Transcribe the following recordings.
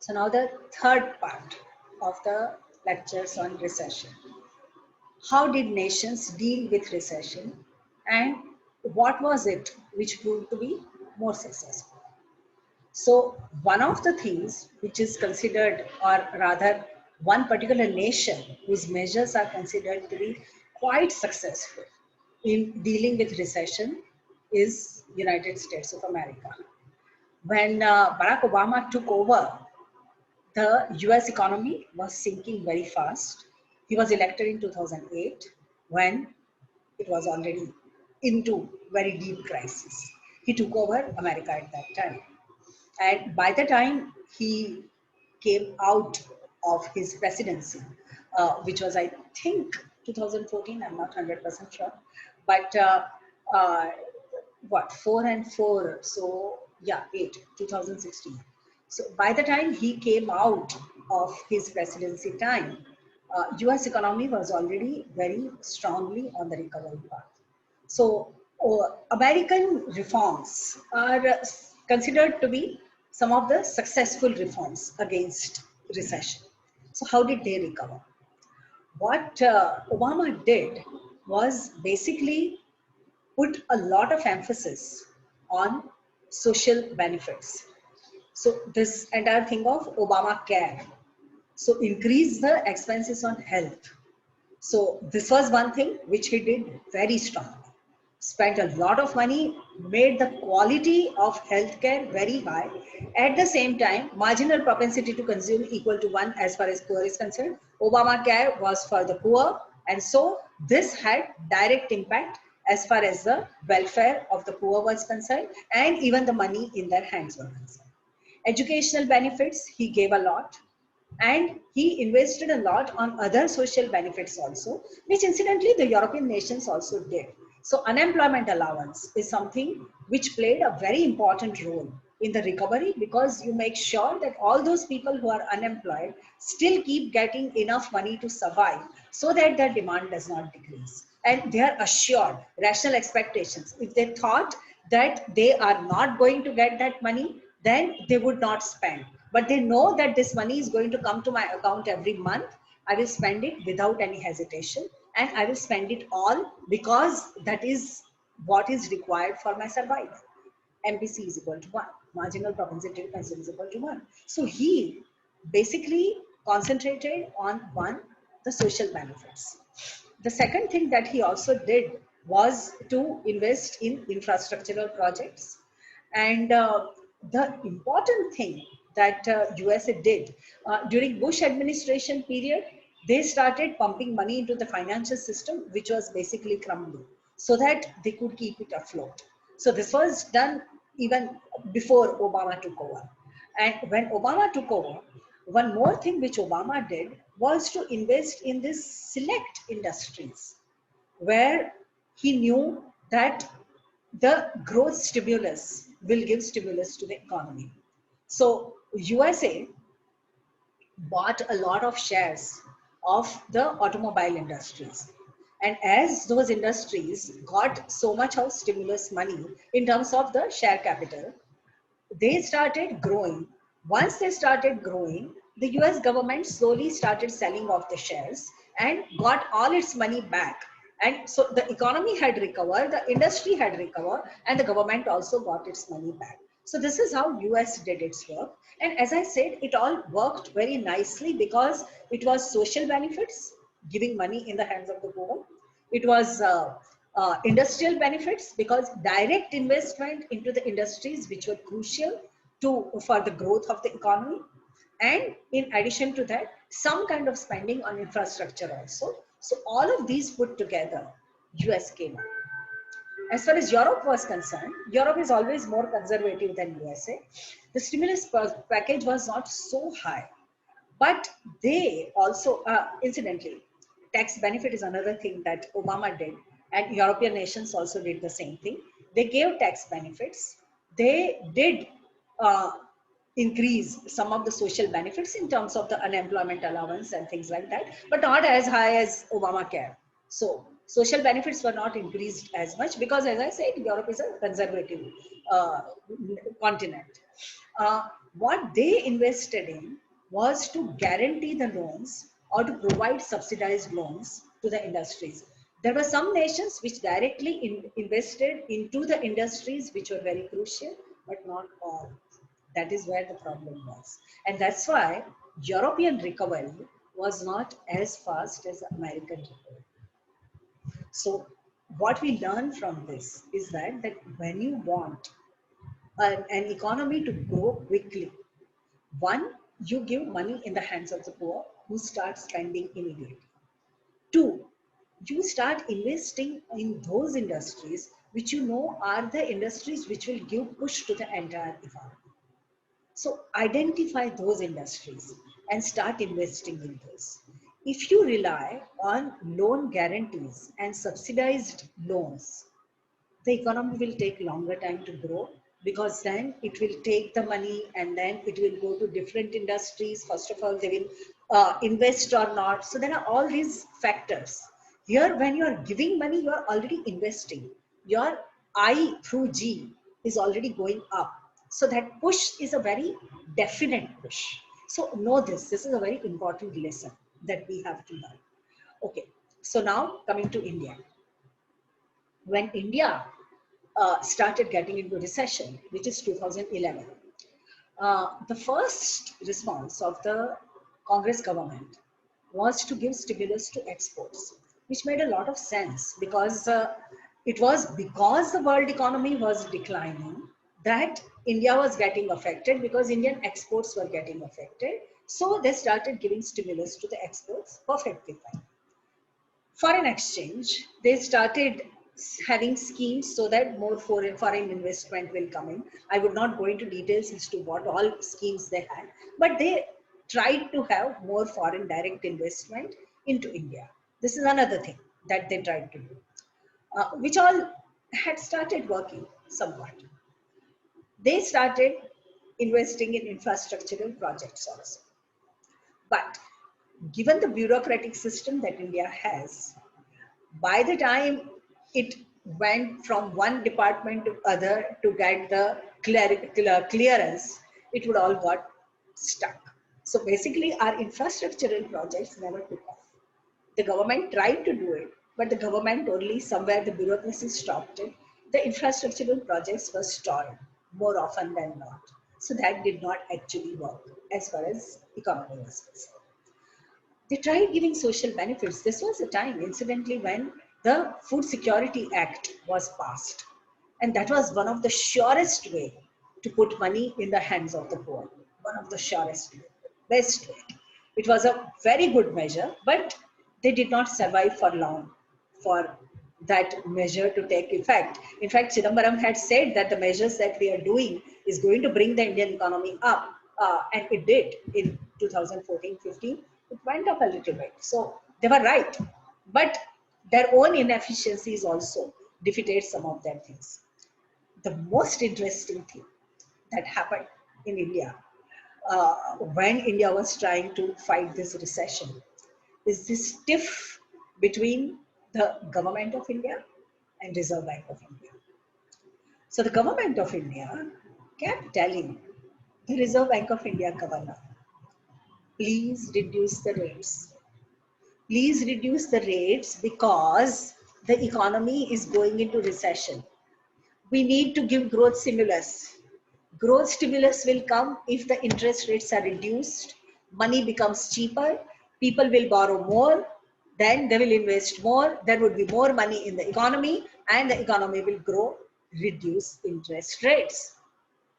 So now the third part of the lectures on recession. How did nations deal with recession and what was it which proved to be more successful? So one of the things which is considered, or rather one particular nation whose measures are considered to be quite successful in dealing with recession is United States of America. When Barack Obama took over, the US economy was sinking very fast. He was elected in 2008 when it was already into very deep crisis. He took over America at that time. And by the time he came out of his presidency, which was, I think, 2014, I'm not 100% sure, but uh, what, 4 and 4, so yeah, 8, 2016. So by the time he came out of his presidency time, US economy was already very strongly on the recovery path. So, American reforms are considered to be some of the successful reforms against recession. So, how did they recover? What Obama did was basically put a lot of emphasis on social benefits. So, this entire thing of Obamacare. So, increase the expenses on health. So this was one thing which he did very strongly. Spent a lot of money, made the quality of healthcare very high. At the same time, marginal propensity to consume equal to 1 as far as poor is concerned. Obamacare was for the poor, and so this had direct impact as far as the welfare of the poor was concerned, and even the money in their hands were concerned. Educational benefits, he gave a lot, and he invested a lot on other social benefits also, which incidentally the European nations also did. So unemployment allowance is something which played a very important role in the recovery, because you make sure that all those people who are unemployed still keep getting enough money to survive, so that their demand does not decrease, and they are assured rational expectations. If they thought that they are not going to get that money, then they would not spend. But they know that this money is going to come to my account every month. I will spend it without any hesitation, and I will spend it all because that is what is required for my survival. MPC is equal to 1. Marginal propensity to consume is equal to 1. So he basically concentrated on one, the social benefits. The second thing that he also did was to invest in infrastructural projects. And the important thing that USA did during Bush administration period, they started pumping money into the financial system, which was basically crumbling, so that they could keep it afloat. So this was done even before Obama took over. And when Obama took over, one more thing which Obama did was to invest in these select industries where he knew that the growth stimulus will give stimulus to the economy. So USA bought a lot of shares of the automobile industries. And as those industries got so much of stimulus money in terms of the share capital, they started growing. Once they started growing, the US government slowly started selling off the shares and got all its money back. And so the economy had recovered, the industry had recovered, and the government also got its money back. So this is how US did its work. And as I said, it all worked very nicely because it was social benefits, giving money in the hands of the poor. It was industrial benefits, because direct investment into the industries which were crucial for the growth of the economy. And in addition to that, some kind of spending on infrastructure also. So all of these put together, US came up. As far as Europe was concerned, Europe is always more conservative than USA. The stimulus package was not so high, but they also, incidentally, tax benefit is another thing that Obama did, and European nations also did the same thing. They gave tax benefits. They did uh, increase some of the social benefits in terms of the unemployment allowance and things like that, but not as high as Obamacare. So social benefits were not increased as much because, as I said, Europe is a conservative uh, continent. Uh, What they invested in was to guarantee the loans or to provide subsidized loans to the industries. There were some nations which directly invested into the industries which were very crucial, but not all. That is where the problem was. And that's why European recovery was not as fast as American recovery. So what we learn from this is that when you want an economy to grow quickly, one, you give money in the hands of the poor who start spending immediately. Two, you start investing in those industries which you know are the industries which will give push to the entire economy. So identify those industries and start investing in those. If you rely on loan guarantees and subsidized loans, the economy will take longer time to grow, because then it will take the money and then it will go to different industries. First of all, they will invest or not. So there are all these factors. Here, when you are giving money, you are already investing. Your I through G is already going up. So that push is a very definite push. So know this. This is a very important lesson that we have to learn. Okay. So now coming to India. When India started getting into recession, which is 2011, the first response of the Congress government was to give stimulus to exports, which made a lot of sense, because it was because the world economy was declining that India was getting affected, because Indian exports were getting affected. So they started giving stimulus to the exports, perfectly fine. Foreign exchange, they started having schemes so that more foreign investment will come in. I would not go into details as to what all schemes they had, but they tried to have more foreign direct investment into India. This is another thing that they tried to do, which all had started working somewhat. They started investing in infrastructural projects also. But given the bureaucratic system that India has, by the time it went from one department to other to get the clearance, it would all got stuck. So basically, our infrastructural projects never took off. The government tried to do it, but the government only somewhere the bureaucracy stopped it. The infrastructural projects were stalled more often than not. So that did not actually work as far as economy was concerned. They tried giving social benefits. This was a time, incidentally, when the Food Security Act was passed. And that was one of the surest way to put money in the hands of the poor. One of the surest way, best way. It was a very good measure, but they did not survive for long for that measure to take effect. In fact, Chidambaram had said that the measures that we are doing is going to bring the Indian economy up, and it did in 2014-15. It went up a little bit. So they were right, but their own inefficiencies also defeated some of their things. The most interesting thing that happened in India when India was trying to fight this recession is this tiff between the government of India and Reserve Bank of India. So the government of India kept telling the Reserve Bank of India governor, please reduce the rates. Please reduce the rates because the economy is going into recession. We need to give growth stimulus. Growth stimulus will come if the interest rates are reduced, money becomes cheaper, people will borrow more, then they will invest more, there would be more money in the economy, and the economy will grow, reduce interest rates,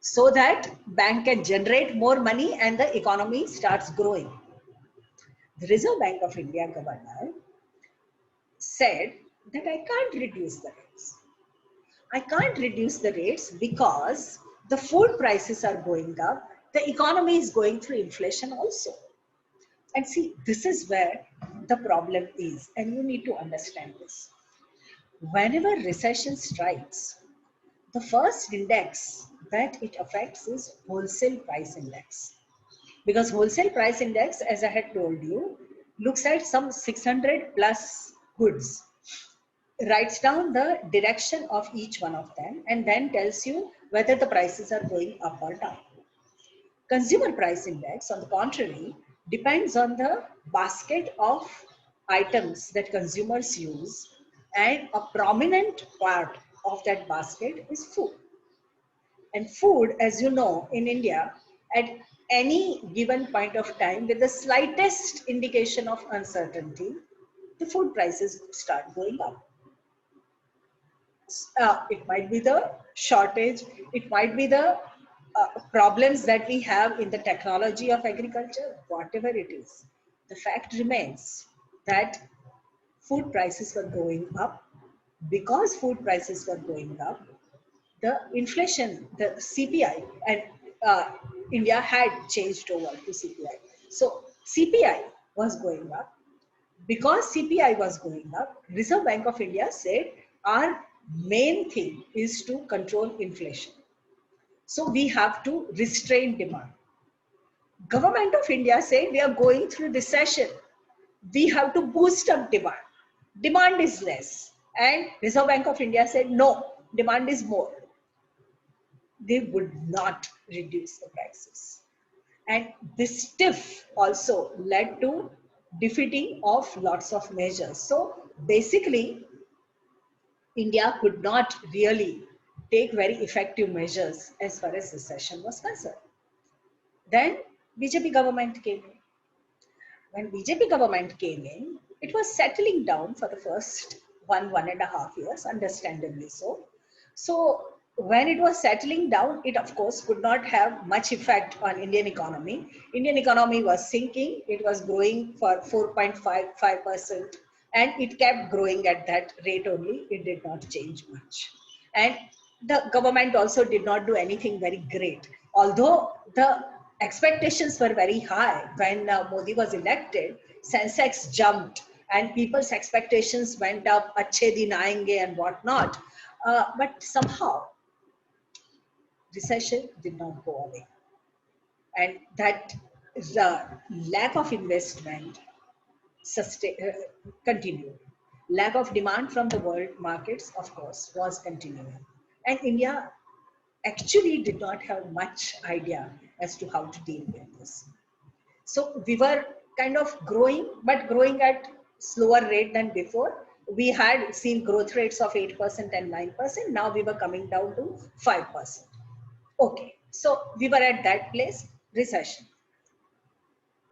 so that bank can generate more money and the economy starts growing. The Reserve Bank of India governor said that I can't reduce the rates. I can't reduce the rates because the food prices are going up. The economy is going through inflation also. And see, this is where the problem is. And you need to understand this. Whenever recession strikes, the first index that it affects is wholesale price index. Because wholesale price index, as I had told you, looks at some 600 plus goods, writes down the direction of each one of them, and then tells you whether the prices are going up or down. Consumer price index, on the contrary, depends on the basket of items that consumers use, and a prominent part of that basket is food. And food, as you know, in India, at any given point of time, with the slightest indication of uncertainty, the food prices start going up. It might be the shortage, it might be the problems that we have in the technology of agriculture, whatever it is. The fact remains that food prices were going up. Because food prices were going up, the inflation, the CPI, and India had changed over to CPI. So CPI was going up. Because CPI was going up, Reserve Bank of India said our main thing is to control inflation. So we have to restrain demand. Government of India said we are going through recession. We have to boost up demand. Demand is less. And Reserve Bank of India said no, demand is more. They would not reduce the prices. And this stiff also led to defeating of lots of measures. So basically, India could not really take very effective measures as far as recession was concerned. Then BJP government came in. When BJP government came in, it was settling down for the first 1.5 years, understandably so. So when it was settling down, it of course could not have much effect on Indian economy. Indian economy was sinking. It was growing for 4.55%, and it kept growing at that rate only. It did not change much. And the government also did not do anything very great. Although the expectations were very high when Modi was elected, Sensex jumped and people's expectations went up, achhe din aayenge and whatnot. But somehow recession did not go away. And that the lack of investment continued. Lack of demand from the world markets, of course, was continuing. And India actually did not have much idea as to how to deal with this. So we were kind of growing, but growing at slower rate than before. We had seen growth rates of 8% and 9%. Now we were coming down to 5%. Okay, so we were at that place, recession.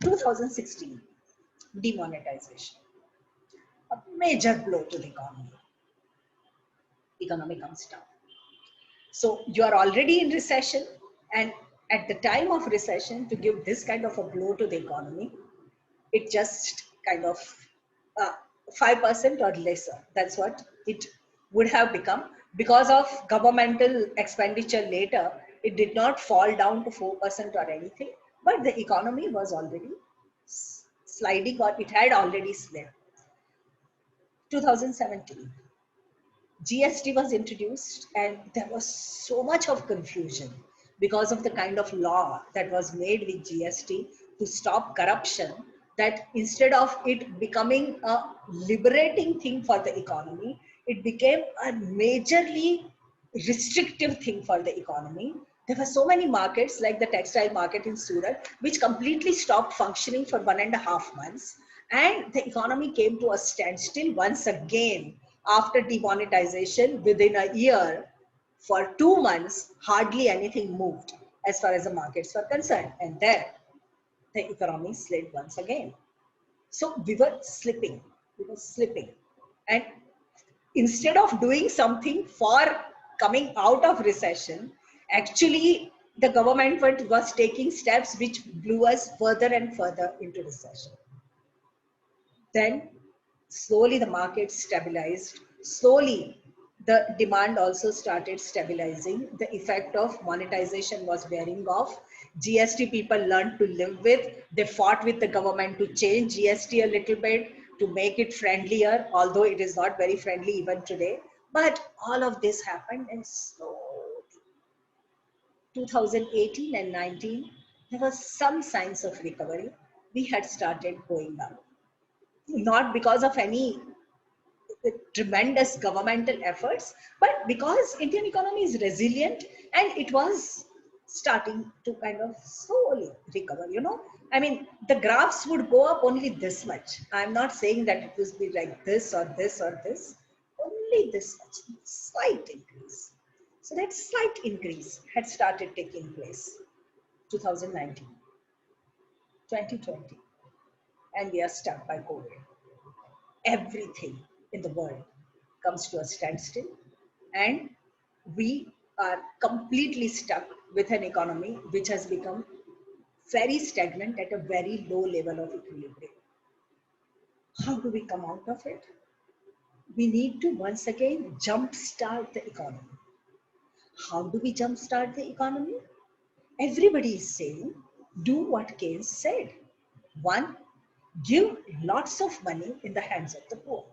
2016, demonetization. A major blow to the economy. Economy comes down. So you are already in recession, and at the time of recession, to give this kind of a blow to the economy, it just kind of 5% or lesser. That's what it would have become. Because of governmental expenditure later, it did not fall down to 4% or anything, but the economy was already sliding, or it had already slid. 2017. GST was introduced, and there was so much of confusion because of the kind of law that was made with GST to stop corruption, that instead of it becoming a liberating thing for the economy, it became a majorly restrictive thing for the economy. There were so many markets, like the textile market in Surat, which completely stopped functioning for 1.5 months. And the economy came to a standstill once again after demonetization. Within a year, for 2 months, hardly anything moved as far as the markets were concerned. And then the economy slid once again. So we were slipping. And instead of doing something for coming out of recession, actually the government was taking steps which blew us further and further into recession. Then slowly the market stabilized. Slowly the demand also started stabilizing. The effect of monetization was wearing off. GST people learned to live with. They fought with the government to change GST a little bit, to make it friendlier, although it is not very friendly even today. But all of this happened, and slowly 2018 and 19, there was some signs of recovery. We had started going up. Not because of any tremendous governmental efforts, but because Indian economy is resilient, and it was starting to kind of slowly recover. I mean, the graphs would go up only this much. I'm not saying that it will be like this or this or this, only this much, slight increase. So that slight increase had started taking place 2019, 2020, and we are stuck by COVID. Everything in the world comes to a standstill, and we are completely stuck with an economy which has become very stagnant at a very low level of equilibrium. How do we come out of it? We need to once again jumpstart the economy. How do we jumpstart the economy? Everybody is saying, do what Keynes said. One, give lots of money in the hands of the poor.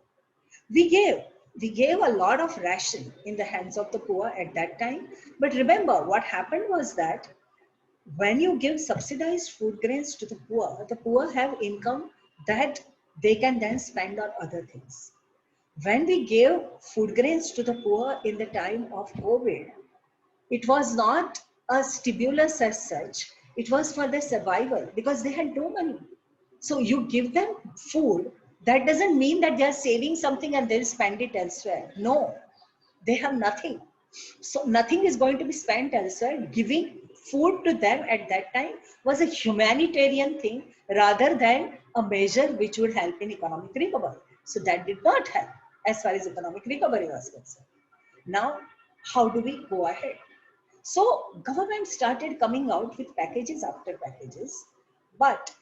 We gave. We gave a lot of ration in the hands of the poor at that time. But remember, what happened was that when you give subsidized food grains to the poor have income that they can then spend on other things. When we gave food grains to the poor in the time of COVID, it was not a stimulus as such. It was for their survival because they had no money. So you give them food, that doesn't mean that they are saving something and they'll spend it elsewhere. No, they have nothing. So nothing is going to be spent elsewhere. Giving food to them at that time was a humanitarian thing rather than a measure which would help in economic recovery. So that did not help as far as economic recovery was concerned. Now, how do we go ahead? So government started coming out with packages after packages, but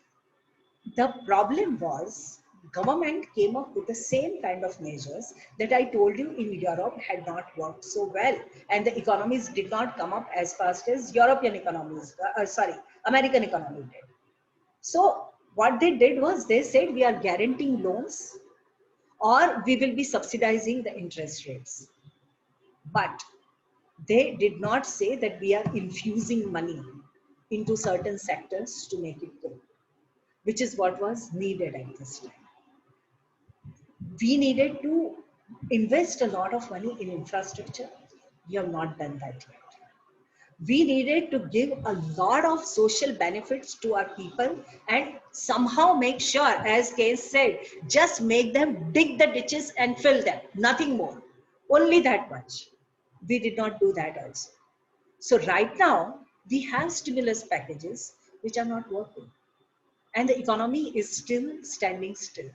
the problem was government came up with the same kind of measures that I told you in Europe had not worked so well, and the economies did not come up as fast as European economies, American economy did. So what they did was they said we are guaranteeing loans or we will be subsidizing the interest rates. But they did not say that we are infusing money into certain sectors to make it grow, which is what was needed at this time. We needed to invest a lot of money in infrastructure. We have not done that yet. We needed to give a lot of social benefits to our people and somehow make sure, as Keynes said, just make them dig the ditches and fill them, nothing more. Only that much. We did not do that also. So right now, we have stimulus packages which are not working. And the economy is still standing still.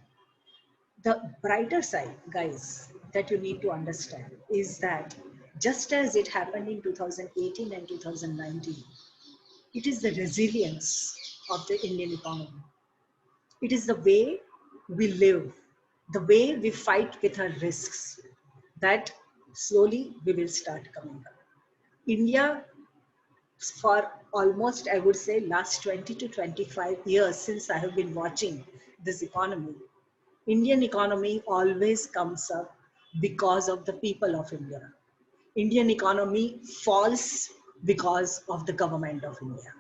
The brighter side, guys, that you need to understand is that just as it happened in 2018 and 2019, it is the resilience of the Indian economy. It is the way we live, the way we fight with our risks that slowly we will start coming up. India, for almost, I would say, last 20 to 25 years since I have been watching this economy, Indian economy always comes up because of the people of India. Indian economy falls because of the government of India.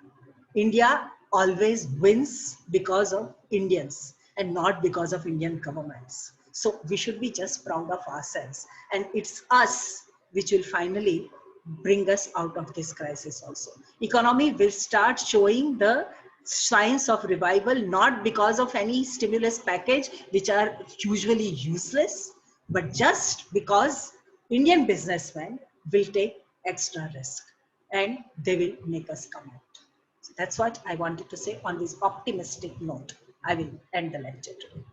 India always wins because of Indians and not because of Indian governments. So we should be just proud of ourselves. And it's us which will finally bring us out of this crisis also. Economy will start showing the signs of revival, not because of any stimulus package, which are usually useless, but just because Indian businessmen will take extra risk and they will make us come out. So that's what I wanted to say on this optimistic note. I will end the lecture today.